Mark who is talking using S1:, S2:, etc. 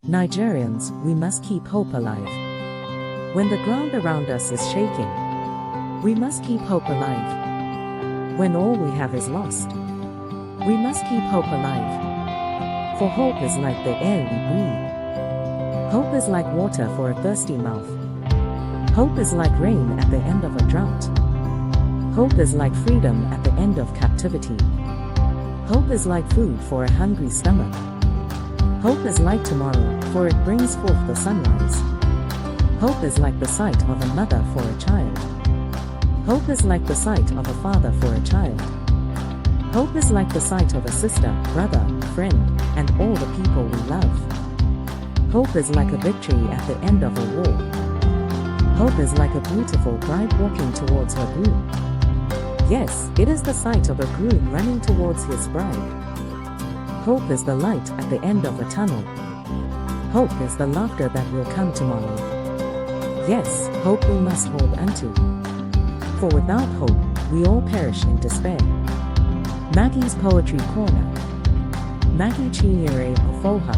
S1: Nigerians, we must keep hope alive. When the ground around us is shaking, we must keep hope alive. When all we have is lost, we must keep hope alive. For hope is like the air we breathe. Hope is like water for a thirsty mouth. Hope is like rain at the end of a drought. Hope is like freedom at the end of captivity. Hope is like food for a hungry stomach. Hope is like tomorrow, for it brings forth the sunrise. Hope is like the sight of a mother for a child. Hope is like the sight of a father for a child. Hope is like the sight of a sister, brother, friend, and all the people we love. Hope is like a victory at the end of a war. Hope is like a beautiful bride walking towards her groom. Yes, it is the sight of a groom running towards his bride. Hope is the light at the end of a tunnel. Hope is the laughter that will come tomorrow. Yes, hope we must hold unto. For without hope, we all perish in despair. Maggie's Poetry Corner. Maggie Chinyere Ofoha.